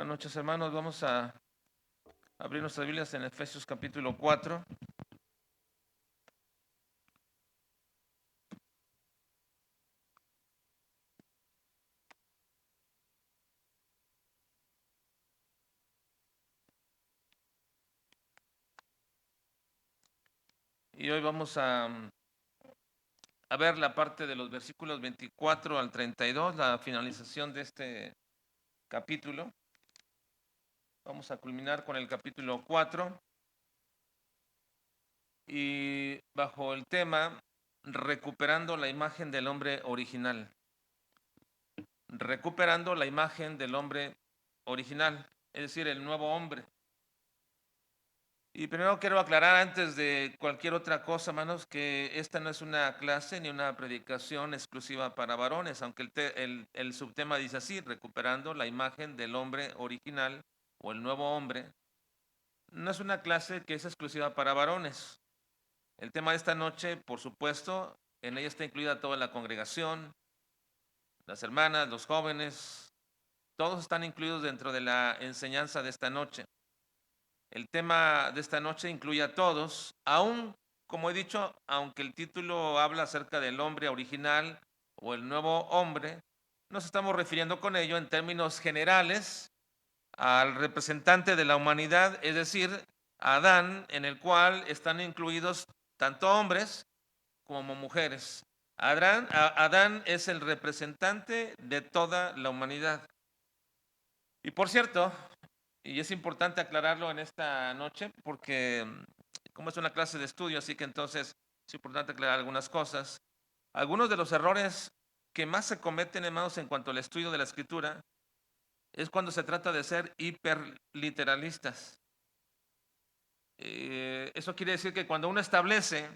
Buenas noches, hermanos. Vamos a abrir nuestras Biblias en Efesios capítulo 4. Y hoy vamos a ver la parte de los versículos 24 al 32, la finalización de este capítulo. Vamos a culminar con el capítulo 4 y bajo el tema recuperando la imagen del hombre original. Recuperando la imagen del hombre original, es decir, el nuevo hombre. Y primero quiero aclarar antes de cualquier otra cosa, hermanos, que esta no es una clase ni una predicación exclusiva para varones, aunque el subtema dice así, recuperando la imagen del hombre original o el nuevo hombre. No es una clase que es exclusiva para varones. El tema de esta noche, por supuesto, en ella está incluida toda la congregación, las hermanas, los jóvenes, todos están incluidos dentro de la enseñanza de esta noche. El tema de esta noche incluye a todos, aún, como he dicho, aunque el título habla acerca del hombre original o el nuevo hombre, nos estamos refiriendo con ello en términos generales al representante de la humanidad, es decir, a Adán, en el cual están incluidos tanto hombres como mujeres. Adán es el representante de toda la humanidad. Y por cierto, y es importante aclararlo en esta noche porque como es una clase de estudio, así que entonces es importante aclarar algunas cosas. Algunos de los errores que más se cometen, hermanos, en cuanto al estudio de la escritura, es cuando se trata de ser hiperliteralistas. Eso quiere decir que cuando uno establece,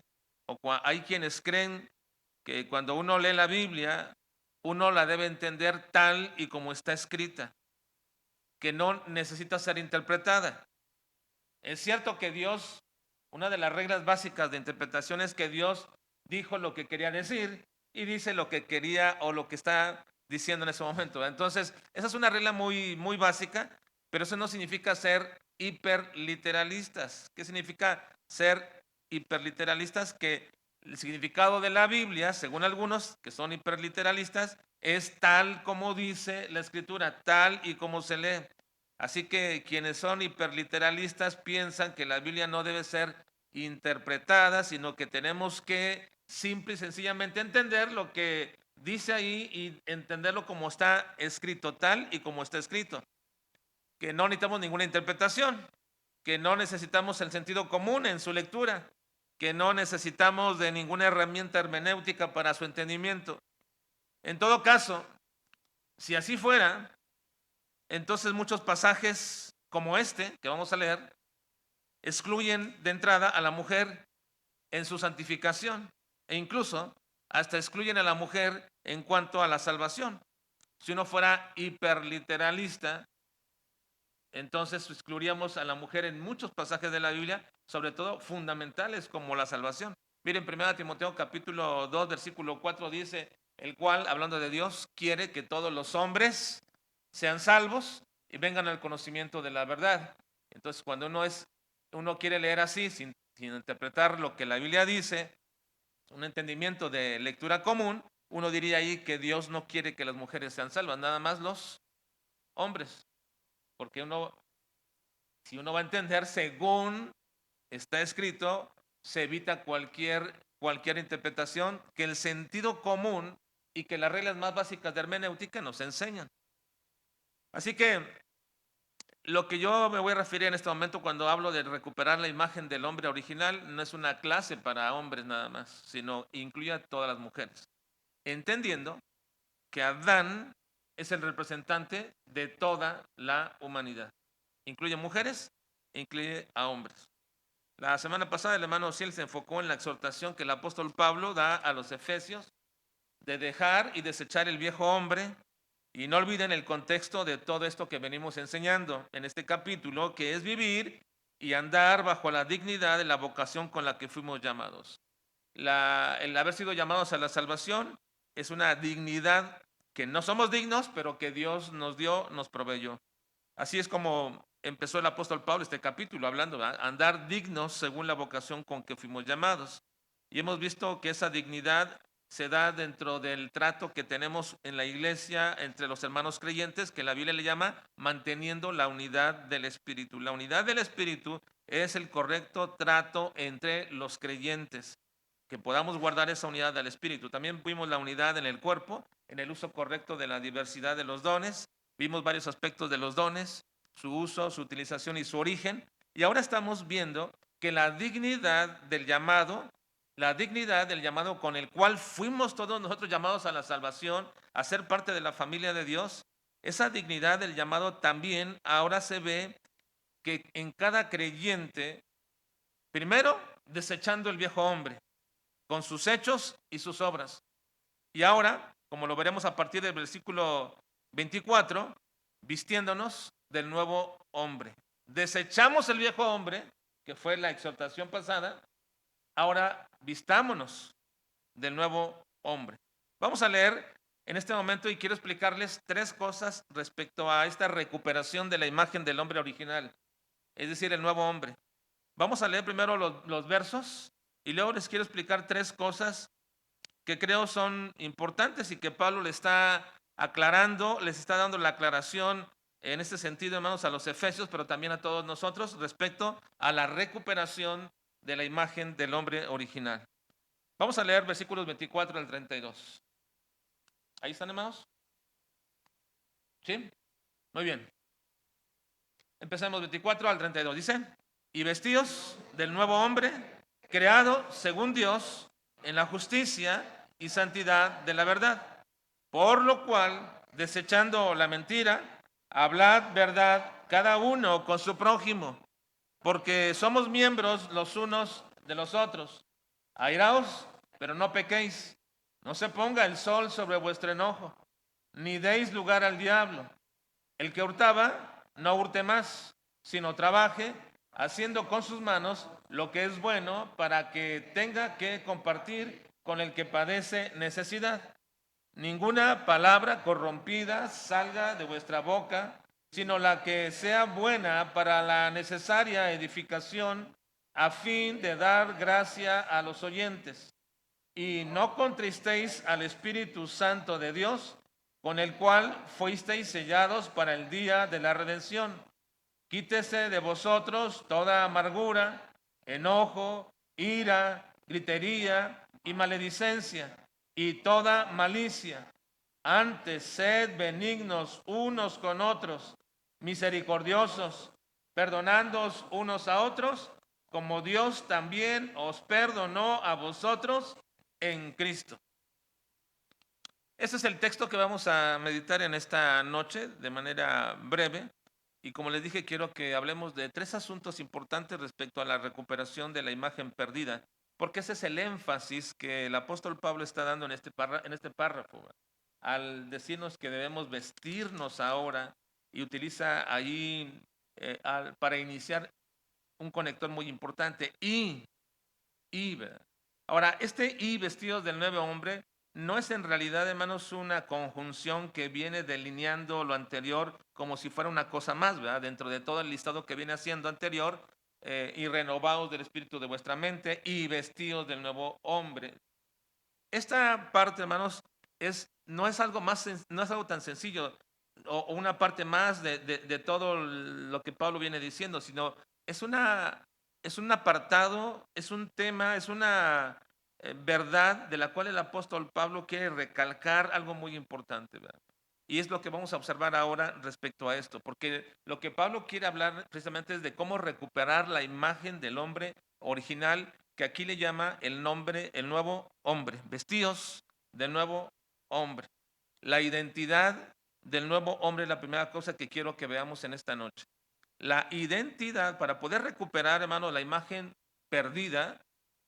hay quienes creen que cuando uno lee la Biblia, uno la debe entender tal y como está escrita, que no necesita ser interpretada. Es cierto que Dios, una de las reglas básicas de interpretación es que Dios dijo lo que quería decir y dice lo que quería o lo que está diciendo en ese momento. Entonces, esa es una regla muy, muy básica, pero eso no significa ser hiperliteralistas. ¿Qué significa ser hiperliteralistas? Que el significado de la Biblia, según algunos que son hiperliteralistas, es tal como dice la escritura, tal y como se lee. Así que quienes son hiperliteralistas piensan que la Biblia no debe ser interpretada, sino que tenemos que simple y sencillamente entender lo que dice ahí y entenderlo como está escrito, tal y como está escrito. Que no necesitamos ninguna interpretación, que no necesitamos el sentido común en su lectura, que no necesitamos de ninguna herramienta hermenéutica para su entendimiento. En todo caso, si así fuera, entonces muchos pasajes como este que vamos a leer excluyen de entrada a la mujer en su santificación e incluso hasta excluyen a la mujer en cuanto a la salvación. Si uno fuera hiperliteralista, entonces excluiríamos a la mujer en muchos pasajes de la Biblia, sobre todo fundamentales como la salvación. Miren, 1 Timoteo capítulo 2, versículo 4 dice, el cual, hablando de Dios, quiere que todos los hombres sean salvos y vengan al conocimiento de la verdad. Entonces, cuando uno quiere leer así, sin interpretar lo que la Biblia dice, un entendimiento de lectura común, uno diría ahí que Dios no quiere que las mujeres sean salvas, nada más los hombres. Porque si uno va a entender según está escrito, se evita cualquier interpretación que el sentido común y que las reglas más básicas de hermenéutica nos enseñan. Así que lo que yo me voy a referir en este momento cuando hablo de recuperar la imagen del hombre original no es una clase para hombres nada más, sino incluye a todas las mujeres, entendiendo que Adán es el representante de toda la humanidad. Incluye mujeres, incluye a hombres. La semana pasada el hermano Ciel se enfocó en la exhortación que el apóstol Pablo da a los efesios de dejar y desechar el viejo hombre. Y no olviden el contexto de todo esto que venimos enseñando en este capítulo, que es vivir y andar bajo la dignidad de la vocación con la que fuimos llamados. El haber sido llamados a la salvación es una dignidad que no somos dignos, pero que Dios nos dio, nos proveyó. Así es como empezó el apóstol Pablo este capítulo, hablando de andar dignos según la vocación con que fuimos llamados. Y hemos visto que esa dignidad se da dentro del trato que tenemos en la iglesia entre los hermanos creyentes, que la Biblia le llama manteniendo la unidad del Espíritu. La unidad del Espíritu es el correcto trato entre los creyentes, que podamos guardar esa unidad del Espíritu. También vimos la unidad en el cuerpo, en el uso correcto de la diversidad de los dones. Vimos varios aspectos de los dones, su uso, su utilización y su origen. Y ahora estamos viendo que la dignidad del llamado con el cual fuimos todos nosotros llamados a la salvación, a ser parte de la familia de Dios, esa dignidad del llamado también ahora se ve que en cada creyente, primero desechando el viejo hombre, con sus hechos y sus obras. Y ahora, como lo veremos a partir del versículo 24, vistiéndonos del nuevo hombre. Desechamos el viejo hombre, que fue la exhortación pasada, ahora vistámonos del nuevo hombre. Vamos a leer en este momento y quiero explicarles tres cosas respecto a esta recuperación de la imagen del hombre original, es decir, el nuevo hombre. Vamos a leer primero los versos y luego les quiero explicar tres cosas que creo son importantes y que Pablo le está aclarando, les está dando la aclaración en este sentido, hermanos, a los efesios, pero también a todos nosotros respecto a la recuperación de la imagen del hombre original. Vamos a leer versículos 24 al 32. ¿Ahí están, hermanos? ¿Sí? Muy bien. Empecemos 24 al 32. Dice, y vestidos del nuevo hombre, creado según Dios, en la justicia y santidad de la verdad. Por lo cual, desechando la mentira, hablad verdad cada uno con su prójimo, porque somos miembros los unos de los otros. Airaos, pero no pequéis. No se ponga el sol sobre vuestro enojo, ni deis lugar al diablo. El que hurtaba, no hurte más, sino trabaje, haciendo con sus manos lo que es bueno, para que tenga que compartir con el que padece necesidad. Ninguna palabra corrompida salga de vuestra boca, sino la que sea buena para la necesaria edificación, a fin de dar gracia a los oyentes. Y no contristéis al Espíritu Santo de Dios, con el cual fuisteis sellados para el día de la redención. Quítese de vosotros toda amargura, enojo, ira, gritería y maledicencia, y toda malicia. Antes sed benignos unos con otros, misericordiosos, perdonándoos unos a otros, como Dios también os perdonó a vosotros en Cristo. Ese es el texto que vamos a meditar en esta noche de manera breve. Y como les dije, quiero que hablemos de tres asuntos importantes respecto a la recuperación de la imagen perdida, porque ese es el énfasis que el apóstol Pablo está dando en este párrafo, al decirnos que debemos vestirnos ahora, y utiliza ahí para iniciar un conector muy importante, ¿verdad? Ahora, este y vestidos del nuevo hombre no es en realidad, hermanos, una conjunción que viene delineando lo anterior como si fuera una cosa más, ¿verdad? Dentro de todo el listado que viene haciendo anterior, y renovados del espíritu de vuestra mente y vestidos del nuevo hombre. Esta parte, hermanos, no es algo no es algo tan sencillo o una parte más de todo lo que Pablo viene diciendo, sino es es un apartado, es un tema, es una verdad de la cual el apóstol Pablo quiere recalcar algo muy importante, ¿verdad? Y es lo que vamos a observar ahora respecto a esto, porque lo que Pablo quiere hablar precisamente es de cómo recuperar la imagen del hombre original, que aquí le llama el nuevo hombre, vestidos del nuevo hombre. La identidad del nuevo hombre es la primera cosa que quiero que veamos en esta noche. La identidad, para poder recuperar, hermano, la imagen perdida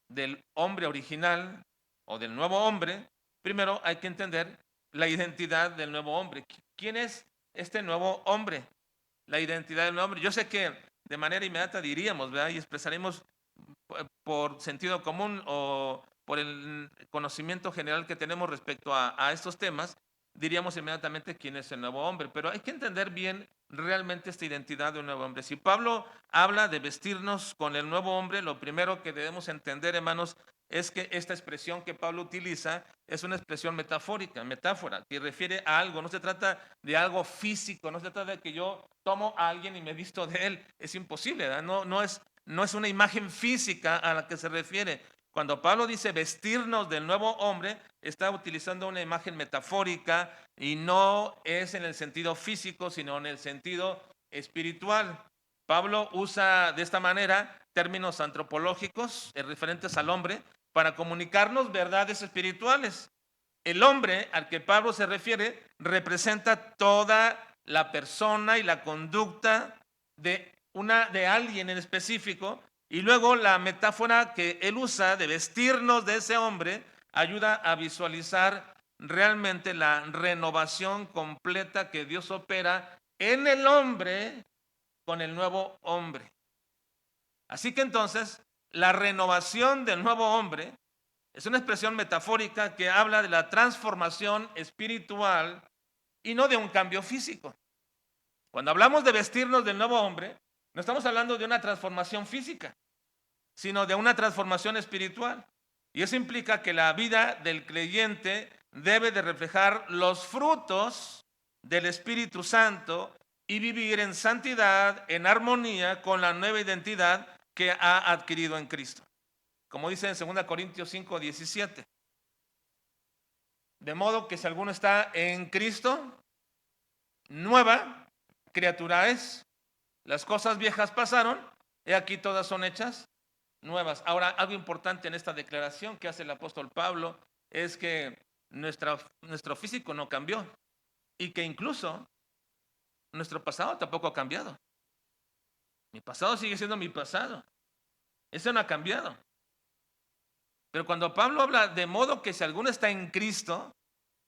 del hombre original o del nuevo hombre, primero hay que entender la identidad del nuevo hombre. ¿Quién es este nuevo hombre? La identidad del nuevo hombre. Yo sé que de manera inmediata diríamos, ¿verdad? Y expresaremos por sentido común o por el conocimiento general que tenemos respecto a estos temas, diríamos inmediatamente quién es el nuevo hombre, pero hay que entender bien realmente esta identidad de un nuevo hombre. Si Pablo habla de vestirnos con el nuevo hombre, lo primero que debemos entender, hermanos, es que esta expresión que Pablo utiliza es una expresión metafórica, metáfora, que refiere a algo. No se trata de algo físico, no se trata de que yo tomo a alguien y me visto de él. Es imposible, ¿verdad? No es una imagen física a la que se refiere. Cuando Pablo dice vestirnos del nuevo hombre, está utilizando una imagen metafórica y no es en el sentido físico, sino en el sentido espiritual. Pablo usa de esta manera términos antropológicos referentes al hombre para comunicarnos verdades espirituales. El hombre al que Pablo se refiere representa toda la persona y la conducta de alguien en específico, y luego la metáfora que él usa de vestirnos de ese hombre ayuda a visualizar realmente la renovación completa que Dios opera en el hombre con el nuevo hombre. Así que entonces, la renovación del nuevo hombre es una expresión metafórica que habla de la transformación espiritual y no de un cambio físico. Cuando hablamos de vestirnos del nuevo hombre, no estamos hablando de una transformación física, sino de una transformación espiritual. Y eso implica que la vida del creyente debe de reflejar los frutos del Espíritu Santo y vivir en santidad, en armonía con la nueva identidad que ha adquirido en Cristo. Como dice en 2 Corintios 5, 17. De modo que si alguno está en Cristo, nueva criatura es. Las cosas viejas pasaron, y aquí todas son hechas nuevas. Ahora, algo importante en esta declaración que hace el apóstol Pablo es que nuestro físico no cambió y que incluso nuestro pasado tampoco ha cambiado. Mi pasado sigue siendo mi pasado. Eso no ha cambiado. Pero cuando Pablo habla de modo que si alguno está en Cristo,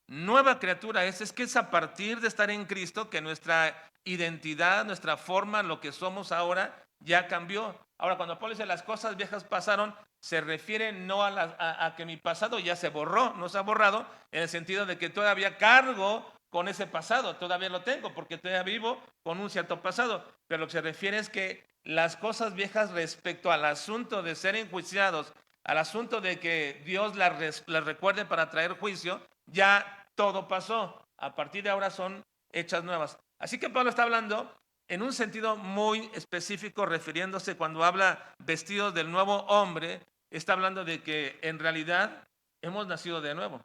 nueva criatura es que es a partir de estar en Cristo que nuestra identidad, nuestra forma, lo que somos ahora, ya cambió. Ahora, cuando Pablo dice las cosas viejas pasaron, se refiere no a que mi pasado ya se borró, no se ha borrado, en el sentido de que todavía cargo con ese pasado, todavía lo tengo, porque todavía vivo con un cierto pasado. Pero lo que se refiere es que las cosas viejas respecto al asunto de ser enjuiciados, al asunto de que Dios las recuerde para traer juicio, ya todo pasó. A partir de ahora son hechas nuevas. Así que Pablo está hablando en un sentido muy específico, refiriéndose cuando habla vestidos del nuevo hombre, está hablando de que en realidad hemos nacido de nuevo.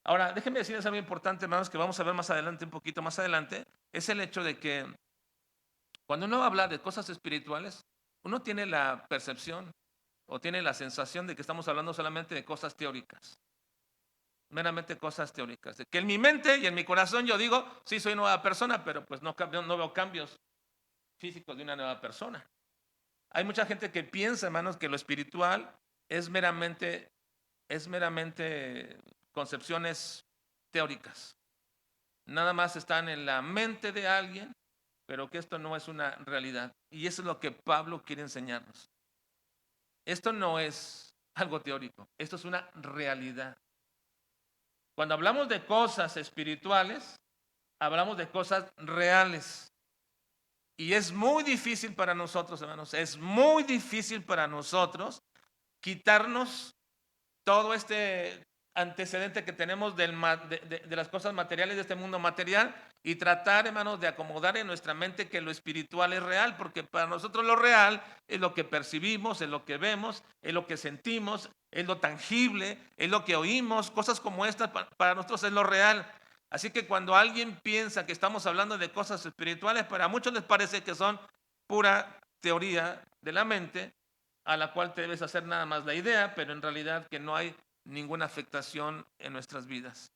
Ahora, déjenme decirles algo importante, hermanos, que vamos a ver más adelante, un poquito más adelante, es el hecho de que cuando uno habla de cosas espirituales, uno tiene la percepción o tiene la sensación de que estamos hablando solamente de cosas teóricas, meramente cosas teóricas, de que en mi mente y en mi corazón yo digo, sí, soy nueva persona, pero pues no veo cambios físicos de una nueva persona. Hay mucha gente que piensa, hermanos, que lo espiritual es meramente concepciones teóricas. Nada más están en la mente de alguien, pero que esto no es una realidad. Y eso es lo que Pablo quiere enseñarnos. Esto no es algo teórico, esto es una realidad. Cuando hablamos de cosas espirituales, hablamos de cosas reales. Y es muy difícil para nosotros, hermanos, es muy difícil para nosotros quitarnos todo este antecedente que tenemos de las cosas materiales de este mundo material y tratar, hermanos, de acomodar en nuestra mente que lo espiritual es real, porque para nosotros lo real es lo que percibimos, es lo que vemos, es lo que sentimos, es lo tangible, es lo que oímos, cosas como estas para nosotros es lo real. Así que cuando alguien piensa que estamos hablando de cosas espirituales, para muchos les parece que son pura teoría de la mente, a la cual te debes hacer nada más la idea, pero en realidad que no hay ninguna afectación en nuestras vidas.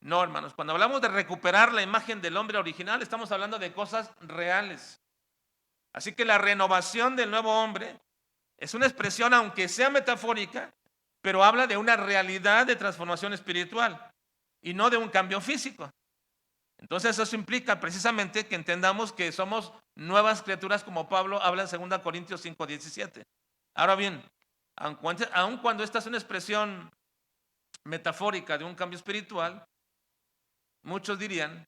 No, hermanos, cuando hablamos de recuperar la imagen del hombre original, estamos hablando de cosas reales. Así que la renovación del nuevo hombre es una expresión, aunque sea metafórica, pero habla de una realidad de transformación espiritual y no de un cambio físico. Entonces eso implica precisamente que entendamos que somos nuevas criaturas, como Pablo habla en 2 Corintios 5:17. Ahora bien, aun cuando esta es una expresión metafórica de un cambio espiritual, muchos dirían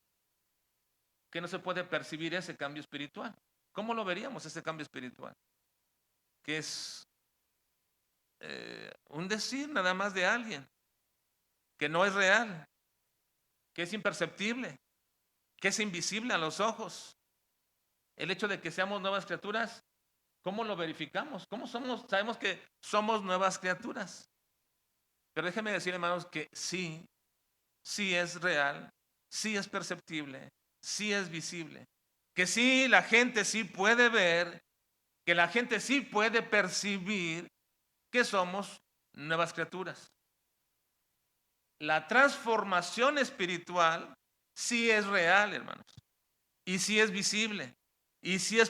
que no se puede percibir ese cambio espiritual. ¿Cómo lo veríamos ese cambio espiritual? Que es un decir nada más de alguien, que no es real, que es imperceptible, que es invisible a los ojos. El hecho de que seamos nuevas criaturas, ¿cómo lo verificamos? ¿Cómo sabemos que somos nuevas criaturas? Pero déjenme decir, hermanos, que sí, sí es real, sí es perceptible, sí es visible. Que sí, la gente sí puede ver, que la gente sí puede percibir que somos nuevas criaturas. La transformación espiritual sí es real, hermanos, y sí es visible, y sí es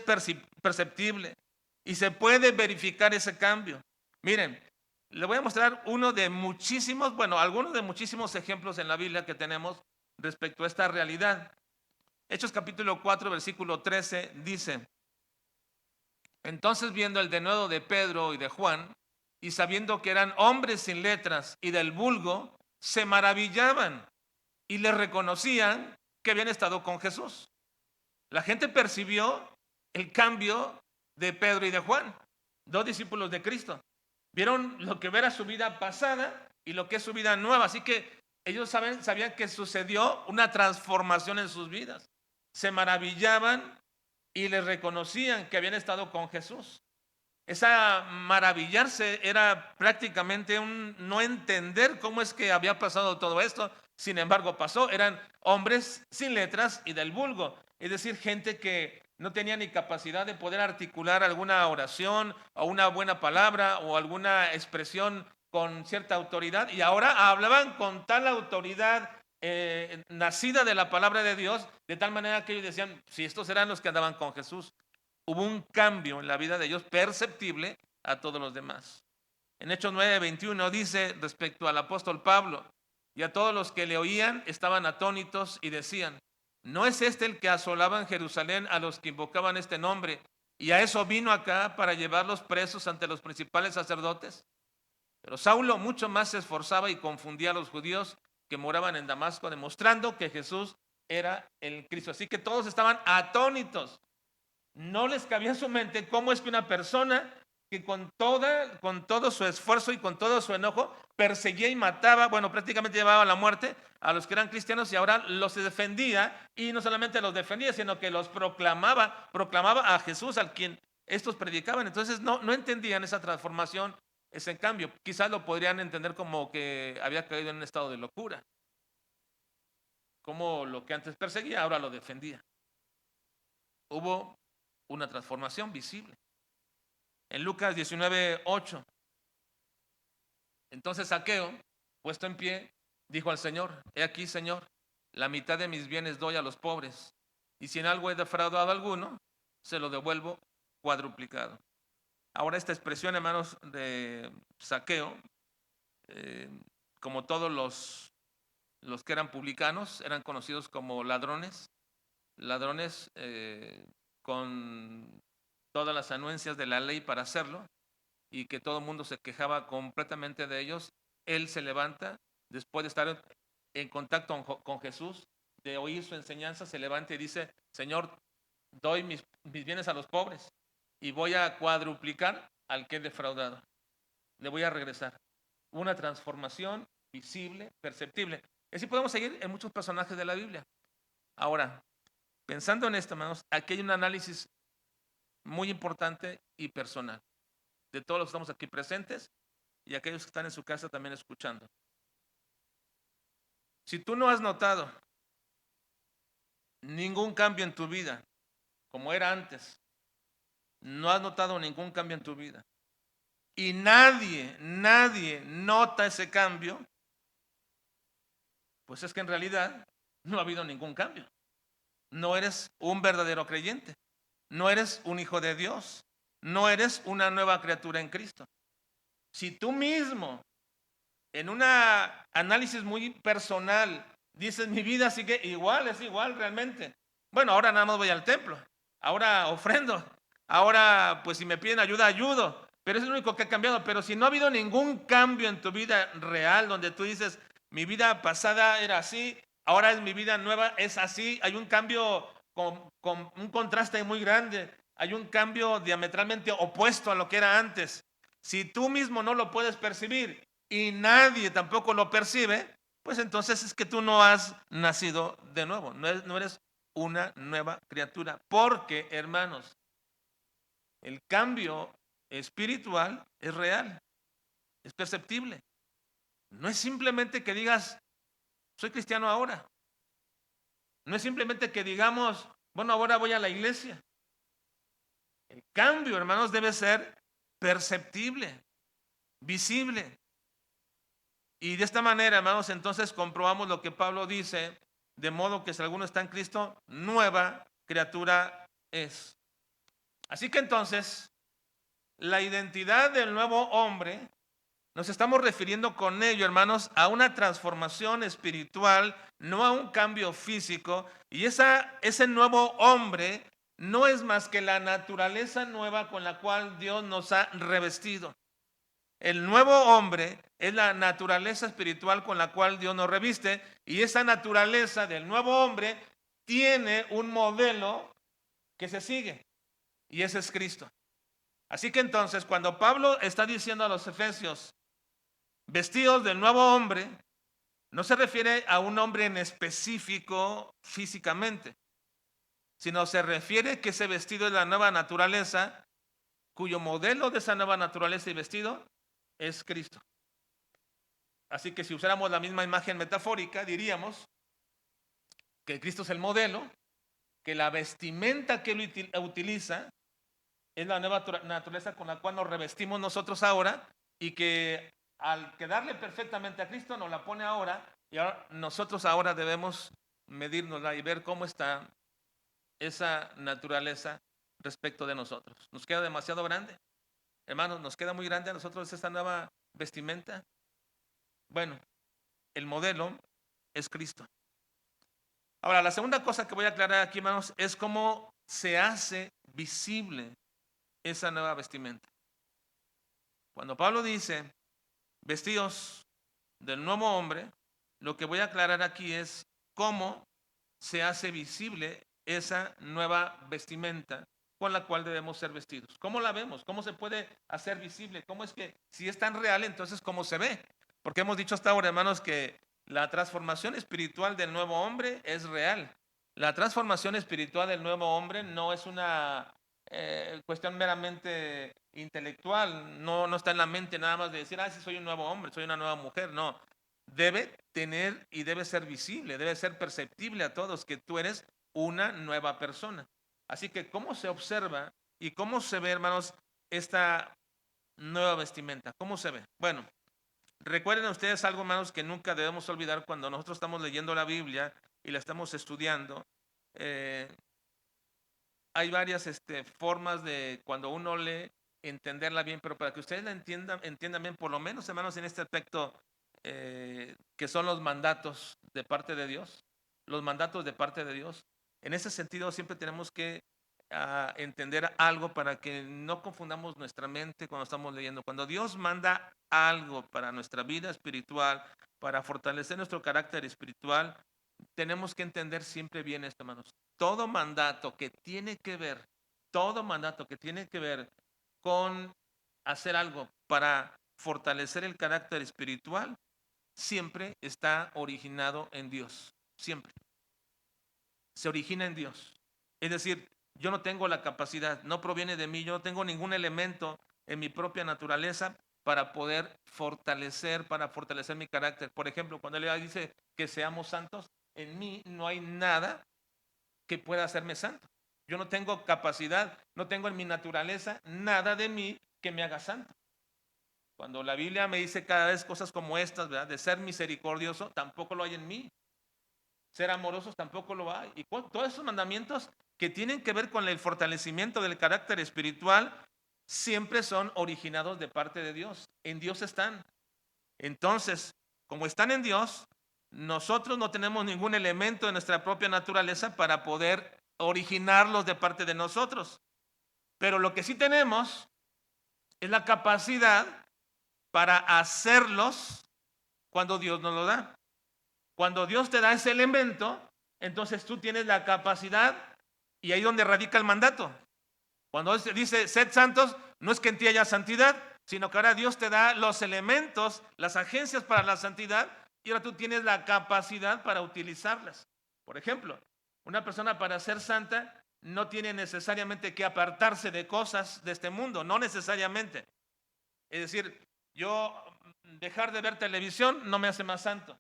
perceptible, y se puede verificar ese cambio. Miren, le voy a mostrar uno de muchísimos, bueno, algunos de muchísimos ejemplos en la Biblia que tenemos respecto a esta realidad. Hechos capítulo 4, versículo 13 dice: entonces, viendo el denuedo de Pedro y de Juan, y sabiendo que eran hombres sin letras y del vulgo, se maravillaban y les reconocían que habían estado con Jesús. La gente percibió el cambio de Pedro y de Juan, dos discípulos de Cristo. Vieron lo que era su vida pasada y lo que es su vida nueva. Así que ellos sabían que sucedió una transformación en sus vidas. Se maravillaban y les reconocían que habían estado con Jesús. Esa maravillarse era prácticamente un no entender cómo es que había pasado todo esto. Sin embargo, pasó. Eran hombres sin letras y del vulgo. Es decir, gente que no tenía ni capacidad de poder articular alguna oración o una buena palabra o alguna expresión con cierta autoridad. Y ahora hablaban con tal autoridad nacida de la palabra de Dios, de tal manera que ellos decían, si estos eran los que andaban con Jesús. Hubo un cambio en la vida de ellos perceptible a todos los demás. En Hechos 9:21 dice respecto al apóstol Pablo: y a todos los que le oían estaban atónitos y decían, ¿no es este el que asolaba en Jerusalén a los que invocaban este nombre? Y a eso vino acá para llevarlos presos ante los principales sacerdotes. Pero Saulo mucho más se esforzaba y confundía a los judíos que moraban en Damasco, demostrando que Jesús era el Cristo. Así que todos estaban atónitos. No les cabía en su mente cómo es que una persona que con todo su esfuerzo y con todo su enojo perseguía y mataba, bueno, prácticamente llevaba a la muerte a los que eran cristianos, y ahora los defendía, y no solamente los defendía, sino que los proclamaba a Jesús, al quien estos predicaban. Entonces no entendían esa transformación, ese cambio. Quizás lo podrían entender como que había caído en un estado de locura, como lo que antes perseguía ahora lo defendía. Hubo una transformación visible. En Lucas 19:8, entonces Zaqueo, puesto en pie, dijo al Señor: he aquí, Señor, la mitad de mis bienes doy a los pobres, y si en algo he defraudado a alguno, se lo devuelvo cuadruplicado. Ahora, esta expresión, hermanos, de Zaqueo, como todos los que eran publicanos, eran conocidos como ladrones con todas las anuencias de la ley para hacerlo, y que todo el mundo se quejaba completamente de ellos. Él se levanta, después de estar en contacto con Jesús, de oír su enseñanza, se levanta y dice: Señor, doy mis bienes a los pobres y voy a cuadruplicar al que he defraudado. Le voy a regresar. Una transformación visible, perceptible. Así podemos seguir en muchos personajes de la Biblia. Ahora, pensando en esto, hermanos, aquí hay un análisis muy importante y personal de todos los que estamos aquí presentes y aquellos que están en su casa también escuchando. Si tú no has notado ningún cambio en tu vida como era antes, no has notado ningún cambio en tu vida, y nadie nota ese cambio, pues es que en realidad no ha habido ningún cambio. No eres un verdadero creyente, no eres un hijo de Dios, no eres una nueva criatura en Cristo. Si tú mismo, en un análisis muy personal, dices: mi vida sigue igual, es igual realmente. Bueno, ahora nada más voy al templo, ahora ofrendo, ahora pues si me piden ayuda, ayudo, pero es lo único que ha cambiado. Pero si no ha habido ningún cambio en tu vida real, donde tú dices: mi vida pasada era así, ahora es mi vida nueva, es así, hay un cambio con un contraste muy grande, hay un cambio diametralmente opuesto a lo que era antes. Si tú mismo no lo puedes percibir y nadie tampoco lo percibe, pues entonces es que tú no has nacido de nuevo, no eres una nueva criatura. Porque, hermanos, el cambio espiritual es real, es perceptible. No es simplemente que digas, soy cristiano ahora. No es simplemente que digamos, bueno, ahora voy a la iglesia. El cambio, hermanos, debe ser perceptible, visible. Y de esta manera, hermanos, entonces comprobamos lo que Pablo dice, de modo que si alguno está en Cristo, nueva criatura es. Así que entonces, la identidad del nuevo hombre, nos estamos refiriendo con ello, hermanos, a una transformación espiritual, no a un cambio físico. Y ese nuevo hombre no es más que la naturaleza nueva con la cual Dios nos ha revestido. El nuevo hombre es la naturaleza espiritual con la cual Dios nos reviste, y esa naturaleza del nuevo hombre tiene un modelo que se sigue, y ese es Cristo. Así que entonces, cuando Pablo está diciendo a los efesios, vestidos del nuevo hombre, no se refiere a un hombre en específico físicamente, sino se refiere que ese vestido es la nueva naturaleza, cuyo modelo de esa nueva naturaleza y vestido es Cristo. Así que si usáramos la misma imagen metafórica, diríamos que Cristo es el modelo, que la vestimenta que él utiliza es la nueva naturaleza con la cual nos revestimos nosotros ahora, y que al quedarle perfectamente a Cristo nos la pone ahora, y ahora nosotros ahora debemos medírnosla y ver cómo está esa naturaleza respecto de nosotros. ¿Nos queda demasiado grande? Hermanos, ¿nos queda muy grande a nosotros esta nueva vestimenta? Bueno, el modelo es Cristo. Ahora, la segunda cosa que voy a aclarar aquí, hermanos, es cómo se hace visible esa nueva vestimenta. Cuando Pablo dice, vestidos del nuevo hombre, lo que voy a aclarar aquí es cómo se hace visible esa nueva vestimenta con la cual debemos ser vestidos. ¿Cómo la vemos? ¿Cómo se puede hacer visible? ¿Cómo es que, si es tan real, entonces cómo se ve? Porque hemos dicho hasta ahora, hermanos, que la transformación espiritual del nuevo hombre es real. La transformación espiritual del nuevo hombre no es una cuestión meramente intelectual, no está en la mente nada más de decir, sí, soy un nuevo hombre, soy una nueva mujer. No, debe tener y debe ser visible, debe ser perceptible a todos que tú eres una nueva persona. Así que, ¿cómo se observa y cómo se ve, hermanos, esta nueva vestimenta? ¿Cómo se ve? Bueno, recuerden ustedes algo, hermanos, que nunca debemos olvidar cuando nosotros estamos leyendo la Biblia y la estamos estudiando. Hay varias formas de, cuando uno lee, entenderla bien, pero para que ustedes la entiendan bien, por lo menos, hermanos, en este aspecto, que son los mandatos de parte de Dios, los mandatos de parte de Dios. En ese sentido, siempre tenemos que entender algo para que no confundamos nuestra mente cuando estamos leyendo. Cuando Dios manda algo para nuestra vida espiritual, para fortalecer nuestro carácter espiritual, tenemos que entender siempre bien esto, hermanos. Todo mandato que tiene que ver, todo mandato que tiene que ver con hacer algo para fortalecer el carácter espiritual, siempre está originado en Dios, siempre. Se origina en Dios. Es decir, yo no tengo la capacidad, no proviene de mí, yo no tengo ningún elemento en mi propia naturaleza para poder para fortalecer mi carácter. Por ejemplo, cuando él dice que seamos santos, en mí no hay nada que pueda hacerme santo. Yo no tengo capacidad, no tengo en mi naturaleza nada de mí que me haga santo. Cuando la Biblia me dice cada vez cosas como estas, ¿verdad? De ser misericordioso, tampoco lo hay en mí. Ser amorosos tampoco lo hay. Y todos esos mandamientos que tienen que ver con el fortalecimiento del carácter espiritual siempre son originados de parte de Dios. En Dios están. Entonces, como están en Dios, nosotros no tenemos ningún elemento de nuestra propia naturaleza para poder originarlos de parte de nosotros. Pero lo que sí tenemos es la capacidad para hacerlos cuando Dios nos lo da. Cuando Dios te da ese elemento, entonces tú tienes la capacidad, y ahí donde radica el mandato. Cuando dice sed santos, no es que en ti haya santidad, sino que ahora Dios te da los elementos, las agencias para la santidad, y ahora tú tienes la capacidad para utilizarlas. Por ejemplo, una persona para ser santa no tiene necesariamente que apartarse de cosas de este mundo, no necesariamente. Es decir, yo dejar de ver televisión no me hace más santo.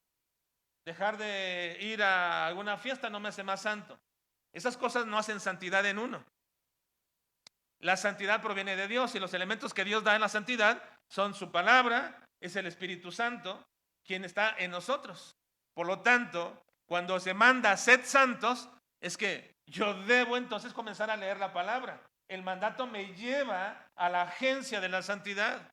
Dejar de ir a alguna fiesta no me hace más santo. Esas cosas no hacen santidad en uno. La santidad proviene de Dios, y los elementos que Dios da en la santidad son su palabra, es el Espíritu Santo, quien está en nosotros. Por lo tanto, cuando se manda sed santos, es que yo debo entonces comenzar a leer la palabra. El mandato me lleva a la agencia de la santidad.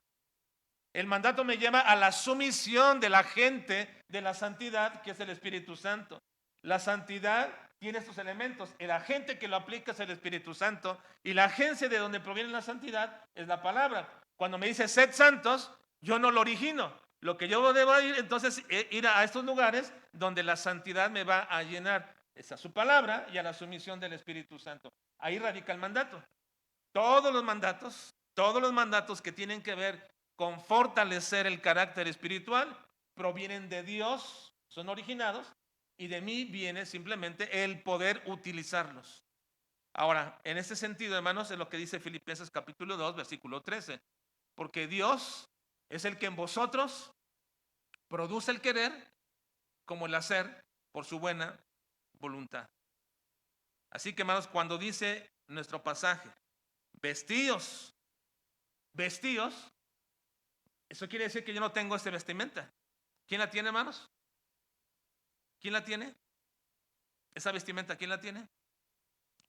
El mandato me lleva a la sumisión del agente de la santidad, que es el Espíritu Santo. La santidad tiene estos elementos. El agente que lo aplica es el Espíritu Santo, y la agencia de donde proviene la santidad es la palabra. Cuando me dice sed santos, yo no lo origino. Lo que yo debo ir, entonces, ir a estos lugares donde la santidad me va a llenar. Es a su palabra y a la sumisión del Espíritu Santo. Ahí radica el mandato. Todos los mandatos que tienen que ver con fortalecer el carácter espiritual provienen de Dios, son originados, y de mí viene simplemente el poder utilizarlos. Ahora, en este sentido, hermanos, es lo que dice Filipenses capítulo 2, versículo 13. Porque Dios es el que en vosotros produce el querer como el hacer por su buena voluntad. Así que, hermanos, cuando dice nuestro pasaje, vestíos, eso quiere decir que yo no tengo esta vestimenta. ¿Quién la tiene, hermanos? ¿Quién la tiene? Esa vestimenta, ¿quién la tiene?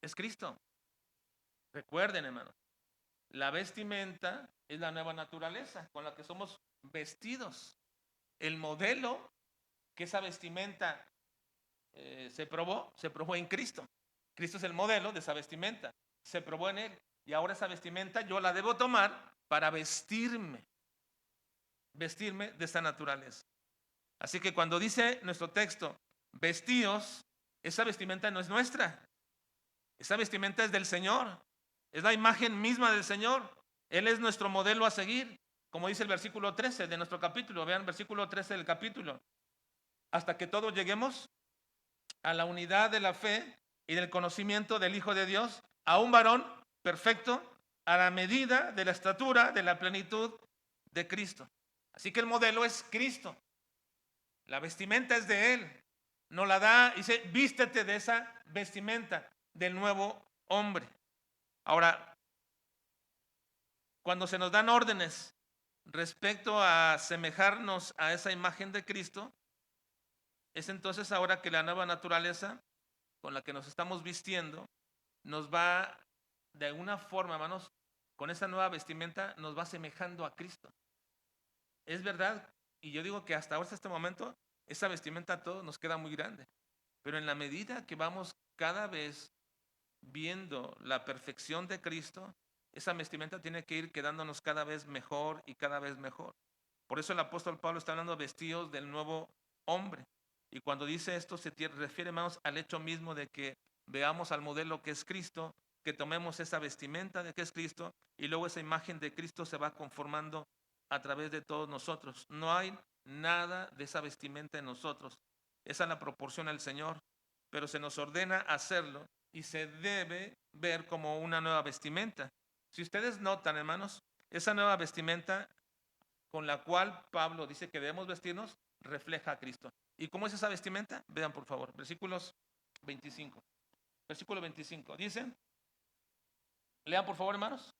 Es Cristo. Recuerden, hermanos, la vestimenta es la nueva naturaleza con la que somos vestidos. El modelo que esa vestimenta se probó en Cristo. Cristo es el modelo de esa vestimenta. Se probó en Él. Y ahora esa vestimenta yo la debo tomar para vestirme de esta naturaleza. Así que cuando dice nuestro texto, vestíos, esa vestimenta no es nuestra. Esa vestimenta es del Señor. Es la imagen misma del Señor. Él es nuestro modelo a seguir. Como dice el versículo 13 de nuestro capítulo. Vean el versículo 13 del capítulo. Hasta que todos lleguemos a la unidad de la fe y del conocimiento del Hijo de Dios, a un varón perfecto, a la medida de la estatura de la plenitud de Cristo. Así que el modelo es Cristo. La vestimenta es de Él. Nos la da, dice, vístete de esa vestimenta del nuevo hombre. Ahora, cuando se nos dan órdenes respecto a asemejarnos a esa imagen de Cristo, es entonces ahora que la nueva naturaleza con la que nos estamos vistiendo nos va, de alguna forma, hermanos, con esa nueva vestimenta nos va asemejando a Cristo. Es verdad, y yo digo que hasta ahora, hasta este momento, esa vestimenta a todos nos queda muy grande. Pero en la medida que vamos cada vez viendo la perfección de Cristo, esa vestimenta tiene que ir quedándonos cada vez mejor y cada vez mejor. Por eso el apóstol Pablo está hablando de vestidos del nuevo hombre. Y cuando dice esto se refiere, hermanos, al hecho mismo de que veamos al modelo que es Cristo, que tomemos esa vestimenta de que es Cristo, y luego esa imagen de Cristo se va conformando a través de todos nosotros. No hay nada de esa vestimenta en nosotros. Esa la proporciona el Señor, pero se nos ordena hacerlo y se debe ver como una nueva vestimenta. Si ustedes notan, hermanos, esa nueva vestimenta con la cual Pablo dice que debemos vestirnos refleja a Cristo. ¿Y cómo es esa vestimenta? Vean, por favor, versículos 25. Versículo 25. Dicen, lean, por favor, hermanos.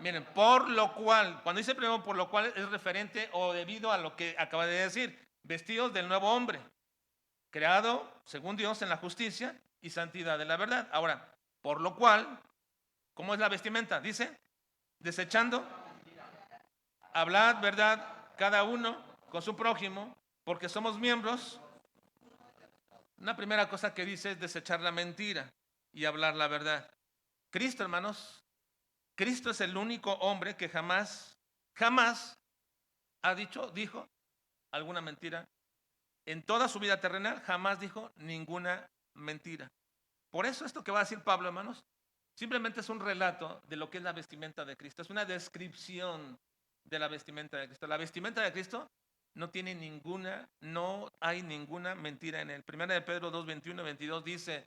Miren, por lo cual, cuando dice primero por lo cual, es referente o debido a lo que acaba de decir, vestidos del nuevo hombre, creado según Dios en la justicia y santidad de la verdad. Ahora, por lo cual, ¿cómo es la vestimenta? Dice, desechando, hablad verdad cada uno con su prójimo, porque somos miembros. Una primera cosa que dice es desechar la mentira y hablar la verdad. Cristo, hermanos, Cristo es el único hombre que jamás dijo alguna mentira. En toda su vida terrenal jamás dijo ninguna mentira. Por eso esto que va a decir Pablo, hermanos, simplemente es un relato de lo que es la vestimenta de Cristo. Es una descripción de la vestimenta de Cristo. La vestimenta de Cristo no hay ninguna mentira en él. Primera de Pedro 2, 21 y 22 dice,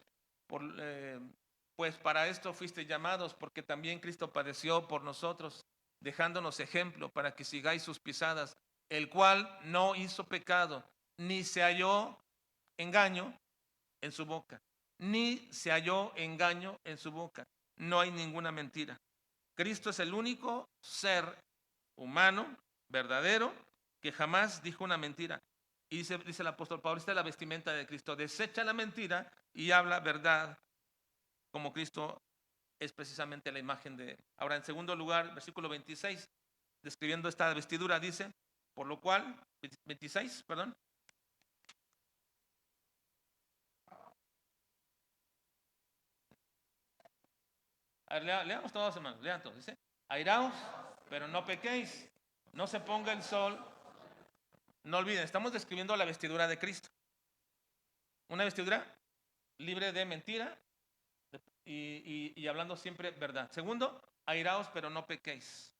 pues para esto fuiste llamados, porque también Cristo padeció por nosotros, dejándonos ejemplo para que sigáis sus pisadas, el cual no hizo pecado, ni se halló engaño en su boca, ni se halló engaño en su boca. No hay ninguna mentira. Cristo es el único ser humano, verdadero, que jamás dijo una mentira. Y dice el apóstol Pablo, esta es la vestimenta de Cristo, desecha la mentira y habla verdad, como Cristo es precisamente la imagen de él. Ahora, en segundo lugar, versículo 26, describiendo esta vestidura, dice, por lo cual, 26, perdón. A ver, leamos todos, hermanos, lean todos. Dice, airaos, pero no pequéis, no se ponga el sol. No olviden, estamos describiendo la vestidura de Cristo. Una vestidura libre de mentira y hablando siempre verdad. Segundo, airaos, pero no pequéis.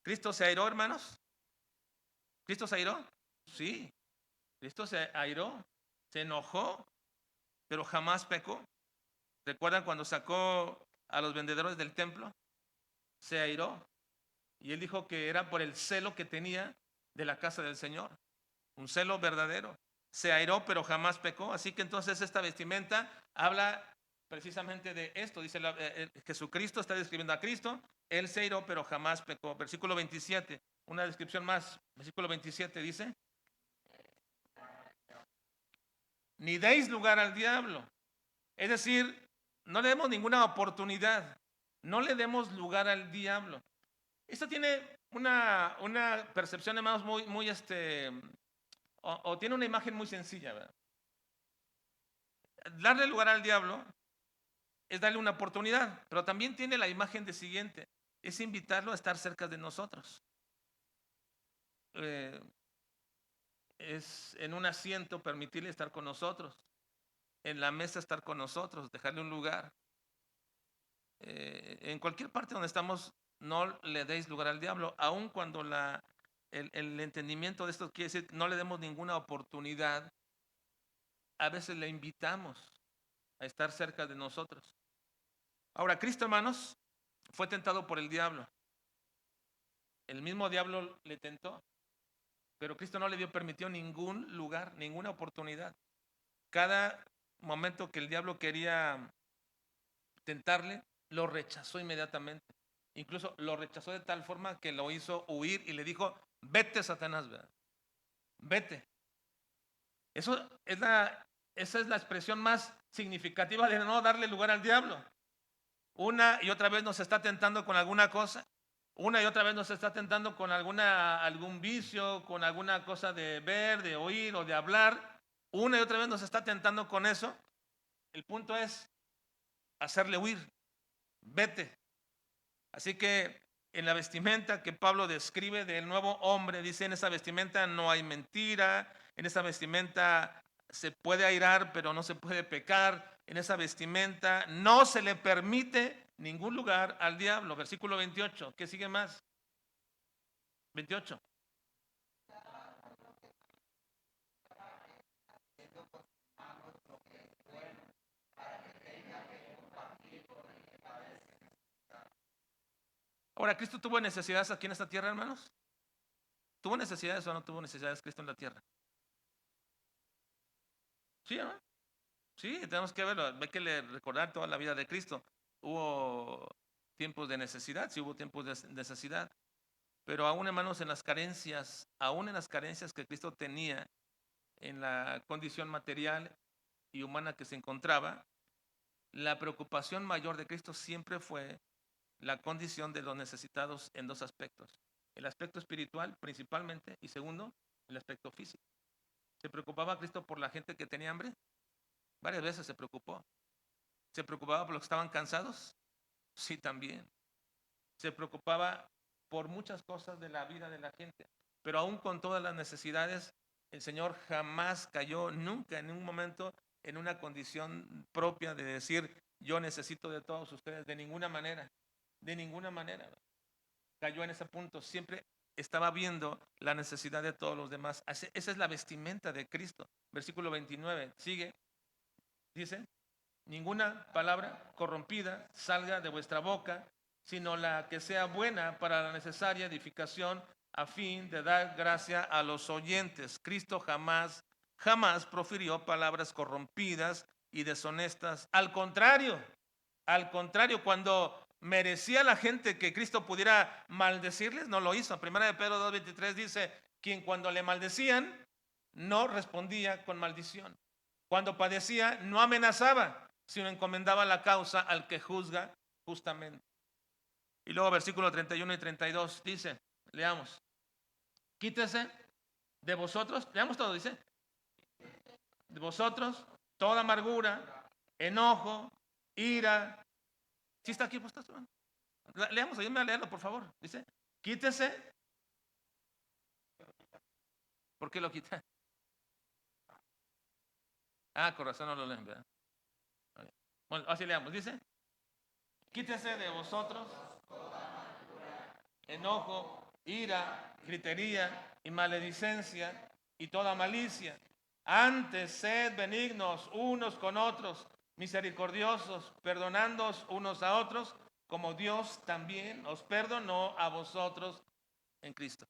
¿Cristo se airó, hermanos? ¿Cristo se airó? Sí, Cristo se airó, se enojó, pero jamás pecó. ¿Recuerdan cuando sacó a los vendedores del templo? Se airó. Y él dijo que era por el celo que tenía de la casa del Señor. Un celo verdadero. Se airó, pero jamás pecó. Así que entonces esta vestimenta habla precisamente de esto. Dice Jesucristo está describiendo a Cristo. Él se airó, pero jamás pecó. Versículo 27, una descripción más. Versículo 27 dice, ni deis lugar al diablo. Es decir, no le demos ninguna oportunidad. No le demos lugar al diablo. Esto tiene una percepción, hermanos, muy o tiene una imagen muy sencilla, ¿verdad? Darle lugar al diablo es darle una oportunidad, pero también tiene la imagen de siguiente, es invitarlo a estar cerca de nosotros. Es en un asiento permitirle estar con nosotros, en la mesa estar con nosotros, dejarle un lugar. En cualquier parte donde estamos, no le deis lugar al diablo, aun cuando el entendimiento de esto quiere decir no le demos ninguna oportunidad. A veces le invitamos a estar cerca de nosotros. Ahora, Cristo, hermanos, fue tentado por el diablo. El mismo diablo le tentó, pero Cristo no le permitió ningún lugar, ninguna oportunidad. Cada momento que el diablo quería tentarle, lo rechazó inmediatamente. Incluso lo rechazó de tal forma que lo hizo huir y le dijo, vete, Satanás, ¿verdad? Vete. Esa es la expresión más significativa de no darle lugar al diablo. Una y otra vez nos está tentando con alguna cosa. Una y otra vez nos está tentando con algún vicio, con alguna cosa de ver, de oír o de hablar. Una y otra vez nos está tentando con eso. El punto es hacerle huir. Vete. Así que en la vestimenta que Pablo describe del nuevo hombre, dice, en esa vestimenta no hay mentira, en esa vestimenta se puede airar, pero no se puede pecar, en esa vestimenta no se le permite ningún lugar al diablo. Versículo 28, ¿qué sigue más? 28. Ahora, ¿Cristo tuvo necesidades aquí en esta tierra, hermanos? ¿Tuvo necesidades o no tuvo necesidades Cristo en la tierra? Sí, ¿no? Sí, tenemos que verlo, hay que recordar toda la vida de Cristo. Hubo tiempos de necesidad, sí hubo tiempos de necesidad, pero aún, hermanos, aún en las carencias que Cristo tenía en la condición material y humana que se encontraba, la preocupación mayor de Cristo siempre fue la condición de los necesitados en dos aspectos. El aspecto espiritual principalmente y segundo, el aspecto físico. ¿Se preocupaba Cristo por la gente que tenía hambre? Varias veces se preocupó. ¿Se preocupaba por los que estaban cansados? Sí, también. Se preocupaba por muchas cosas de la vida de la gente, pero aún con todas las necesidades, El Señor jamás cayó, nunca, en un momento, en una condición propia de decir, yo necesito de todos ustedes, de ninguna manera, cayó en ese punto, siempre estaba viendo la necesidad de todos los demás. Esa es la vestimenta de Cristo. Versículo 29, sigue, dice, ninguna palabra corrompida salga de vuestra boca, sino la que sea buena para la necesaria edificación a fin de dar gracia a los oyentes. Cristo jamás profirió palabras corrompidas y deshonestas. Al contrario, cuando merecía la gente que Cristo pudiera maldecirles, no lo hizo. Primera de Pedro 2:23 dice, quien cuando le maldecían, no respondía con maldición. Cuando padecía, no amenazaba, sino encomendaba la causa al que juzga justamente. Y luego versículo 31 y 32 dice, leamos, quítese de vosotros, leamos todo, dice, de vosotros toda amargura, enojo, ira. ¿Sí está aquí puesto? Leamos, ayúdame a leerlo, por favor. Dice, quítese. ¿Por qué lo quita? Ah, con razón no lo leen, ¿verdad? Bueno, así leamos. Dice, quítese de vosotros enojo, ira, gritería y maledicencia y toda malicia. Antes sed benignos unos con otros, misericordiosos, perdonándoos unos a otros, como Dios también os perdonó a vosotros en Cristo.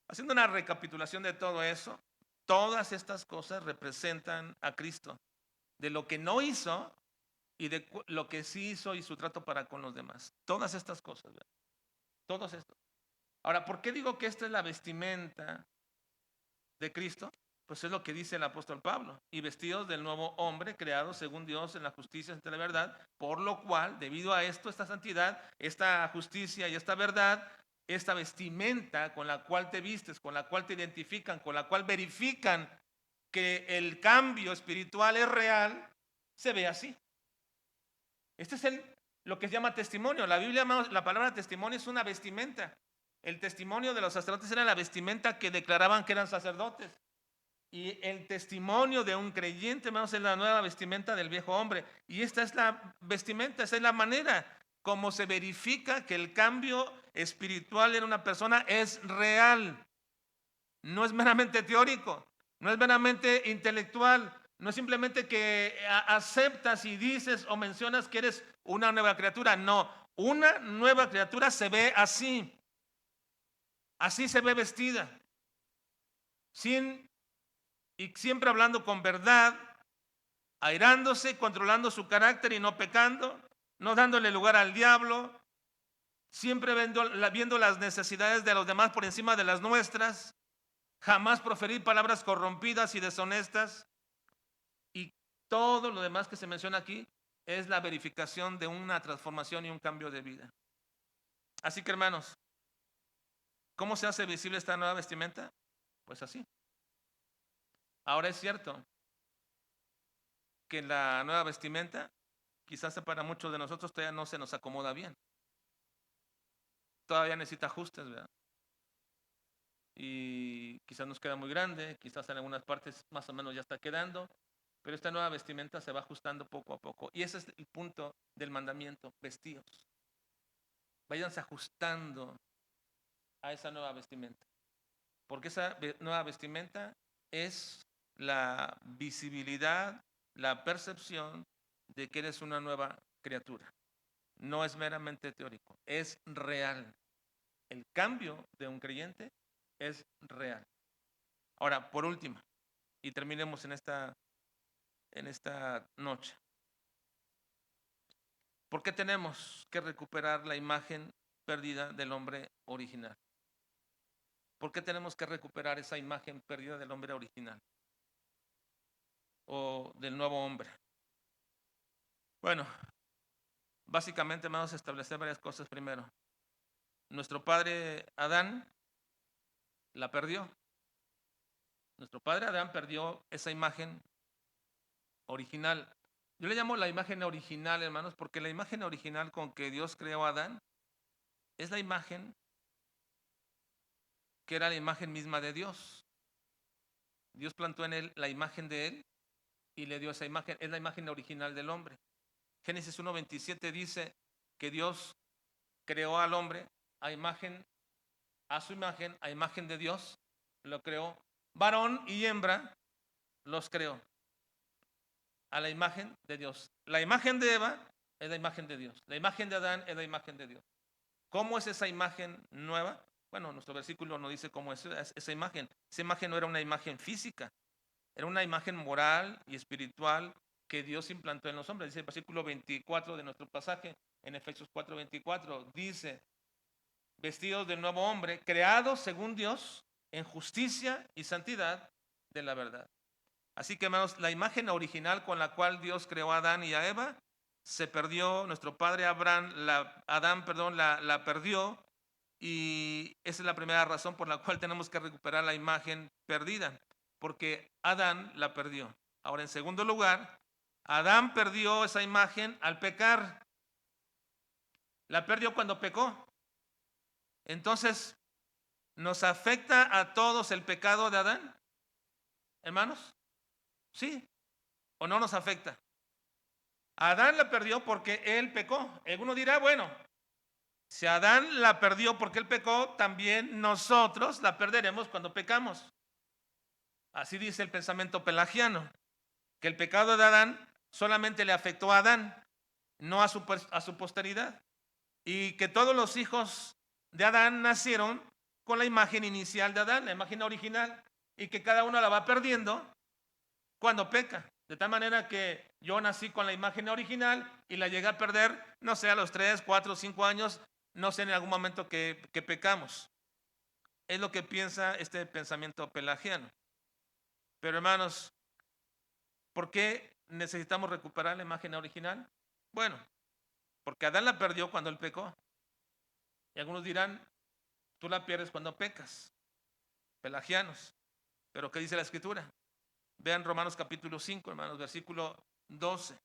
Haciendo una recapitulación de todo eso, todas estas cosas representan a Cristo, de lo que no hizo y de lo que sí hizo y su trato para con los demás. Todas estas cosas, ¿verdad? Todos estos. Ahora, ¿por qué digo que esta es la vestimenta de Cristo? Pues es lo que dice el apóstol Pablo. Y vestidos del nuevo hombre, creado según Dios en la justicia ante la verdad, por lo cual, debido a esto, esta santidad, esta justicia y esta verdad, esta vestimenta con la cual te vistes, con la cual te identifican, con la cual verifican que el cambio espiritual es real, se ve así. Este es lo que se llama testimonio. La Biblia, la palabra testimonio es una vestimenta. El testimonio de los sacerdotes era la vestimenta que declaraban que eran sacerdotes. Y el testimonio de un creyente, hermanos, es la nueva vestimenta del viejo hombre. Y esta es la vestimenta, esa es la manera como se verifica que el cambio espiritual en una persona es real. No es meramente teórico, no es meramente intelectual, no es simplemente que aceptas y dices o mencionas que eres una nueva criatura. No, una nueva criatura se ve así. Así se ve vestida. Y siempre hablando con verdad, airándose, controlando su carácter y no pecando, no dándole lugar al diablo, siempre viendo las necesidades de los demás por encima de las nuestras, jamás proferir palabras corrompidas y deshonestas. Y todo lo demás que se menciona aquí es la verificación de una transformación y un cambio de vida. Así que, hermanos, ¿cómo se hace visible esta nueva vestimenta? Pues así. Ahora es cierto que la nueva vestimenta, quizás para muchos de nosotros todavía no se nos acomoda bien. Todavía necesita ajustes, ¿verdad? Y quizás nos queda muy grande, quizás en algunas partes más o menos ya está quedando, pero esta nueva vestimenta se va ajustando poco a poco. Y ese es el punto del mandamiento, vestíos. Váyanse ajustando a esa nueva vestimenta. Porque esa nueva vestimenta es la visibilidad, la percepción de que eres una nueva criatura. No es meramente teórico, es real. El cambio de un creyente es real. Ahora, por último, y terminemos en esta noche. ¿Por qué tenemos que recuperar la imagen perdida del hombre original? ¿Por qué tenemos que recuperar esa imagen perdida del hombre original? O del nuevo hombre. Bueno, básicamente vamos a establecer varias cosas primero. Nuestro padre Adán la perdió. Nuestro padre Adán perdió esa imagen original. Yo le llamo la imagen original, hermanos, porque la imagen original con que Dios creó a Adán es la imagen que era la imagen misma de Dios. Dios plantó en él la imagen de él y le dio esa imagen. Es la imagen original del hombre. Génesis 1:27 dice que Dios creó al hombre a imagen, a su imagen, a imagen de Dios, lo creó. Varón y hembra los creó a la imagen de Dios. La imagen de Eva es la imagen de Dios. La imagen de Adán es la imagen de Dios. ¿Cómo es esa imagen nueva? Bueno, nuestro versículo nos dice cómo es esa imagen. Esa imagen no era una imagen física, era una imagen moral y espiritual que Dios implantó en los hombres. Dice el versículo 24 de nuestro pasaje en Efesios 4:24. Dice, vestidos del nuevo hombre, creados según Dios en justicia y santidad de la verdad. Así que, hermanos, la imagen original con la cual Dios creó a Adán y a Eva se perdió. Nuestro padre Adán la perdió, y esa es la primera razón por la cual tenemos que recuperar la imagen perdida, porque Adán la perdió. Ahora, en segundo lugar, Adán perdió esa imagen al pecar. La perdió cuando pecó. Entonces, ¿nos afecta a todos el pecado de Adán, hermanos? ¿Sí o no nos afecta? Adán la perdió porque él pecó. Alguno dirá, bueno, si Adán la perdió porque él pecó, también nosotros la perderemos cuando pecamos. Así dice el pensamiento pelagiano, que el pecado de Adán solamente le afectó a Adán, no a su posteridad. Y que todos los hijos de Adán nacieron con la imagen inicial de Adán, la imagen original, y que cada uno la va perdiendo cuando peca. De tal manera que yo nací con la imagen original y la llegué a perder, no sé, a los 3, 4, 5 años, no sé, en algún momento que pecamos. Es lo que piensa este pensamiento pelagiano. Pero hermanos, ¿por qué necesitamos recuperar la imagen original? Bueno, porque Adán la perdió cuando él pecó. Y algunos dirán, tú la pierdes cuando pecas. Pelagianos. Pero ¿qué dice la Escritura? Vean Romanos capítulo 5, hermanos, versículo 12.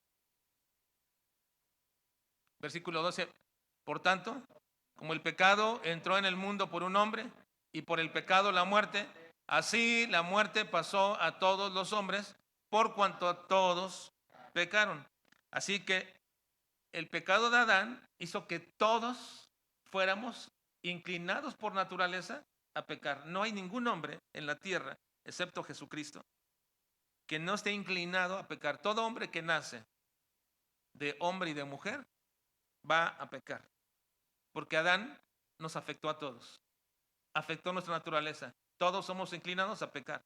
Versículo 12. Por tanto, como el pecado entró en el mundo por un hombre y por el pecado la muerte, así la muerte pasó a todos los hombres por cuanto todos pecaron. Así que el pecado de Adán hizo que todos fuéramos inclinados por naturaleza a pecar. No hay ningún hombre en la tierra, excepto Jesucristo, que no esté inclinado a pecar. Todo hombre que nace de hombre y de mujer va a pecar, porque Adán nos afectó a todos, afectó nuestra naturaleza. Todos somos inclinados a pecar.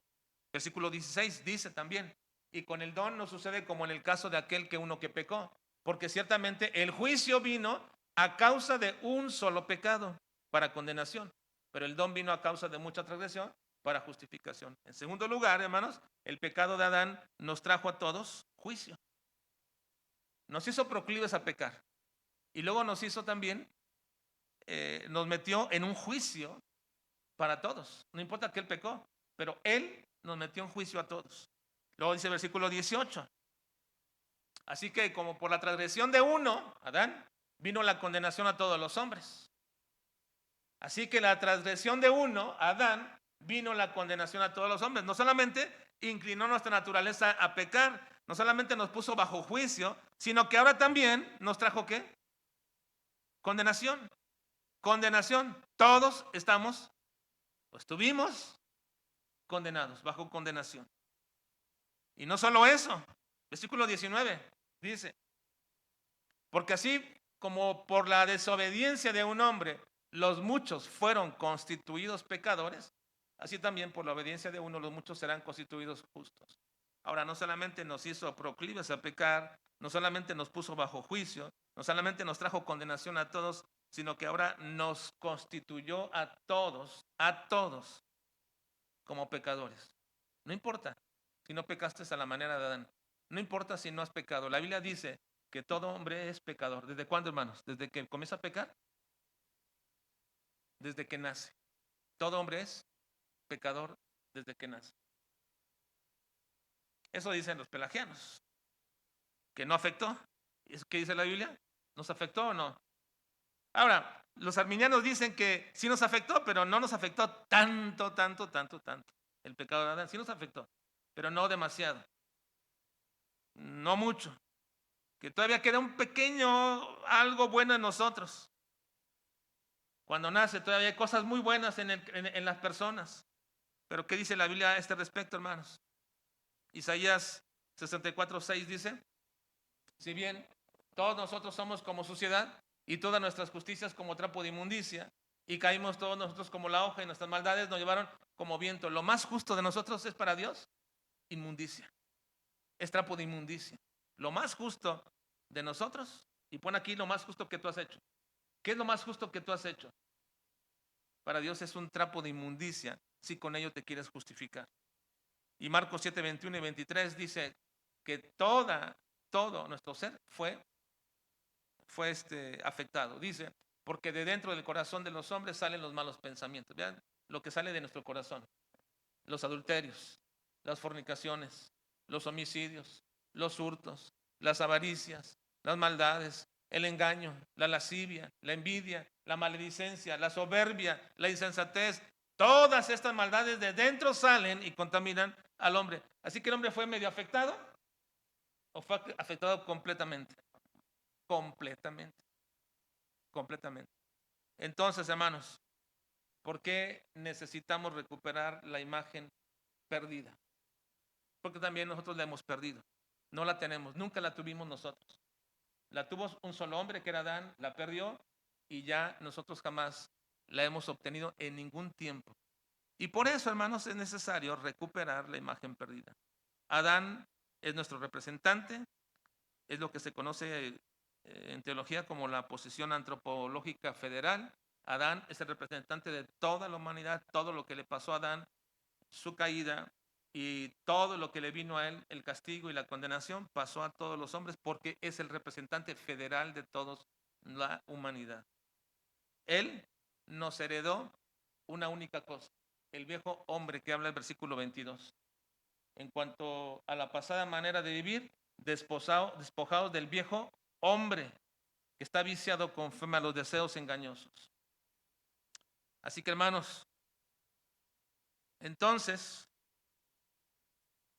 Versículo 16 dice también, y con el don no sucede como en el caso de aquel que uno que pecó, porque ciertamente el juicio vino a causa de un solo pecado para condenación, pero el don vino a causa de mucha transgresión para justificación. En segundo lugar, hermanos, el pecado de Adán nos trajo a todos juicio. Nos hizo proclives a pecar. Y luego nos hizo también, nos metió en un juicio para todos. No importa que él pecó, pero él nos metió en juicio a todos. Luego dice el versículo 18. Así que como por la transgresión de uno, Adán, vino la condenación a todos los hombres. Así que la transgresión de uno, Adán, vino la condenación a todos los hombres. No solamente inclinó nuestra naturaleza a pecar, no solamente nos puso bajo juicio, sino que ahora también nos trajo ¿qué? Condenación. Condenación. Todos estamos, o estuvimos condenados, bajo condenación. Y no solo eso, versículo 19 dice, porque así como por la desobediencia de un hombre los muchos fueron constituidos pecadores, así también por la obediencia de uno los muchos serán constituidos justos. Ahora, no solamente nos hizo proclives a pecar, no solamente nos puso bajo juicio, no solamente nos trajo condenación a todos, sino que ahora nos constituyó a todos como pecadores. No importa si no pecaste a la manera de Adán, no importa si no has pecado. La Biblia dice que todo hombre es pecador. ¿Desde cuándo, hermanos? ¿Desde que comienza a pecar? Desde que nace. Todo hombre es pecador desde que nace. Eso dicen los pelagianos, que no afectó. ¿Qué dice la Biblia? ¿Nos afectó o no? Ahora, los arminianos dicen que sí nos afectó, pero no nos afectó tanto. el pecado de Adán. Sí nos afectó, pero no demasiado, no mucho. Que todavía queda un pequeño algo bueno en nosotros. Cuando nace todavía hay cosas muy buenas en las personas. Pero ¿qué dice la Biblia a este respecto, hermanos? Isaías 64:6 dice, si bien todos nosotros somos como suciedad y todas nuestras justicias como trapo de inmundicia, y caímos todos nosotros como la hoja y nuestras maldades nos llevaron como viento. Lo más justo de nosotros es para Dios inmundicia, es trapo de inmundicia. Lo más justo de nosotros, y pon aquí lo más justo que tú has hecho. ¿Qué es lo más justo que tú has hecho? Para Dios es un trapo de inmundicia si con ello te quieres justificar. Y Marcos 7, 21 y 23 dice que todo nuestro ser fue afectado. Dice, porque de dentro del corazón de los hombres salen los malos pensamientos. Vean lo que sale de nuestro corazón. Los adulterios, las fornicaciones, los homicidios, los hurtos, las avaricias, las maldades, el engaño, la lascivia, la envidia, la maledicencia, la soberbia, la insensatez. Todas estas maldades de dentro salen y contaminan al hombre. Así que el hombre fue medio afectado o fue afectado completamente. Completamente. Completamente. Entonces, hermanos, ¿por qué necesitamos recuperar la imagen perdida? Porque también nosotros la hemos perdido. No la tenemos, nunca la tuvimos nosotros. La tuvo un solo hombre que era Adán, la perdió y ya nosotros jamás la hemos obtenido en ningún tiempo. Y por eso, hermanos, es necesario recuperar la imagen perdida. Adán es nuestro representante, es lo que se conoce en teología como la posición antropológica federal. Adán es el representante de toda la humanidad, todo lo que le pasó a Adán, su caída y todo lo que le vino a él, el castigo y la condenación, pasó a todos los hombres porque es el representante federal de toda la humanidad. Él nos heredó una única cosa, el viejo hombre que habla el versículo 22. En cuanto a la pasada manera de vivir, despojados del viejo hombre que está viciado conforme a los deseos engañosos. Así que, hermanos, entonces,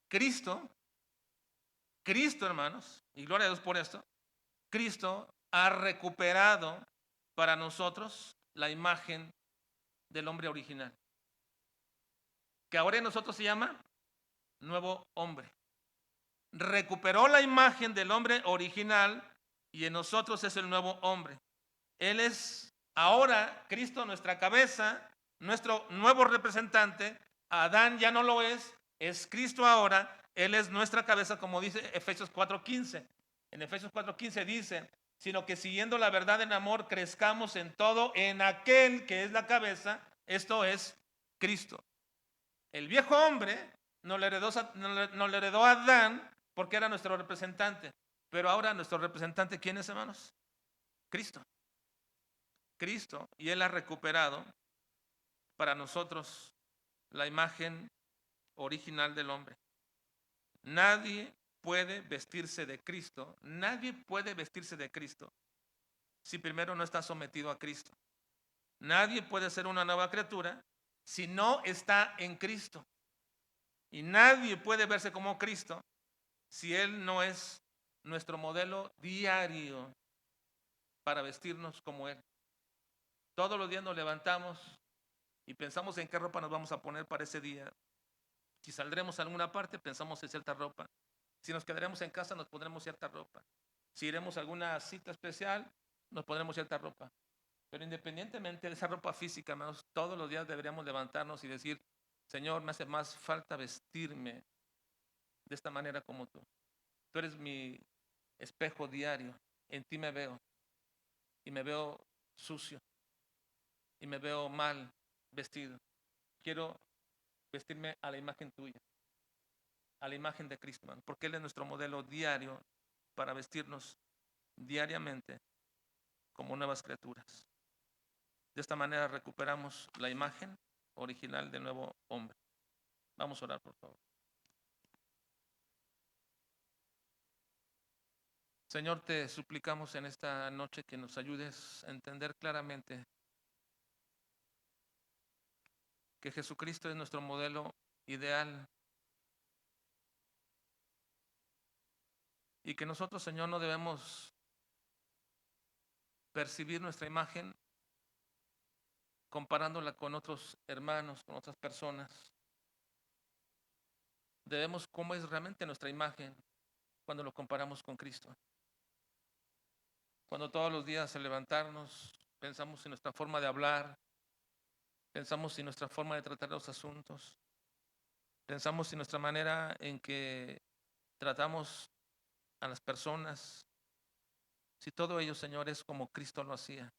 Cristo, hermanos, y gloria a Dios por esto, Cristo ha recuperado para nosotros la imagen del hombre original, que ahora en nosotros se llama nuevo hombre. Recuperó la imagen del hombre original y en nosotros es el nuevo hombre. Él es ahora Cristo, nuestra cabeza, nuestro nuevo representante. Adán ya no lo es Cristo ahora. Él es nuestra cabeza, como dice Efesios 4:15. En Efesios 4:15 dice, sino que siguiendo la verdad en amor, crezcamos en todo en aquel que es la cabeza, esto es Cristo. El viejo hombre nos le heredó a Adán porque era nuestro representante. Pero ahora nuestro representante, ¿quién es, hermanos? Cristo. Cristo, y Él ha recuperado para nosotros la imagen original del hombre. Nadie puede vestirse de Cristo, nadie puede vestirse de Cristo si primero no está sometido a Cristo. Nadie puede ser una nueva criatura si no está en Cristo. Y nadie puede verse como Cristo si Él no es nuestro modelo diario para vestirnos como Él. Todos los días nos levantamos y pensamos en qué ropa nos vamos a poner para ese día. Si saldremos a alguna parte, pensamos en cierta ropa. Si nos quedaremos en casa, nos pondremos cierta ropa. Si iremos a alguna cita especial, nos pondremos cierta ropa. Pero independientemente de esa ropa física, hermanos, todos los días deberíamos levantarnos y decir, Señor, me hace más falta vestirme de esta manera como tú. Tú eres mi espejo diario. En ti me veo. Y me veo sucio. Y me veo mal vestido. Quiero vestirme a la imagen tuya, a la imagen de Cristo, hermano, porque Él es nuestro modelo diario para vestirnos diariamente como nuevas criaturas. De esta manera recuperamos la imagen original del nuevo hombre. Vamos a orar, por favor. Señor, te suplicamos en esta noche que nos ayudes a entender claramente que Jesucristo es nuestro modelo ideal. Y que nosotros, Señor, no debemos percibir nuestra imagen comparándola con otros hermanos, con otras personas. Debemos cómo es realmente nuestra imagen cuando lo comparamos con Cristo. Cuando todos los días al levantarnos pensamos en nuestra forma de hablar, pensamos en nuestra forma de tratar los asuntos, pensamos en nuestra manera en que tratamos a las personas. Si todo ello, Señor, es como Cristo lo hacía.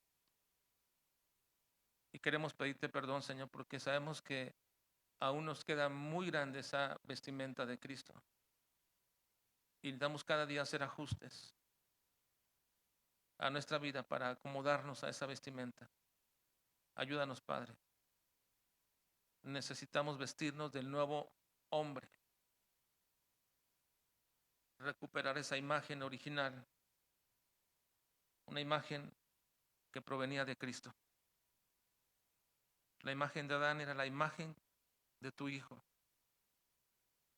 Y queremos pedirte perdón, Señor, porque sabemos que aún nos queda muy grande esa vestimenta de Cristo. Y necesitamos cada día hacer ajustes a nuestra vida para acomodarnos a esa vestimenta. Ayúdanos, Padre. Necesitamos vestirnos del nuevo hombre, recuperar esa imagen original, una imagen que provenía de Cristo. La imagen de Adán era la imagen de tu Hijo.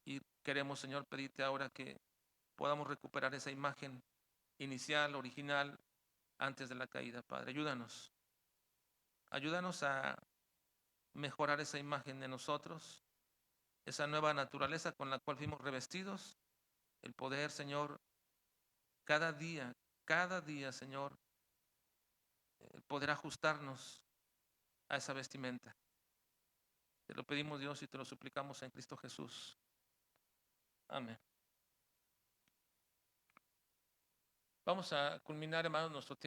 Y queremos, Señor, pedirte ahora que podamos recuperar esa imagen inicial, original, antes de la caída, Padre. Ayúdanos. Ayúdanos a mejorar esa imagen de nosotros, esa nueva naturaleza con la cual fuimos revestidos, el poder, Señor, cada día, Señor, el poder ajustarnos a esa vestimenta. Te lo pedimos, Dios, y te lo suplicamos en Cristo Jesús. Amén. Vamos a culminar, hermanos, nuestro tiempo.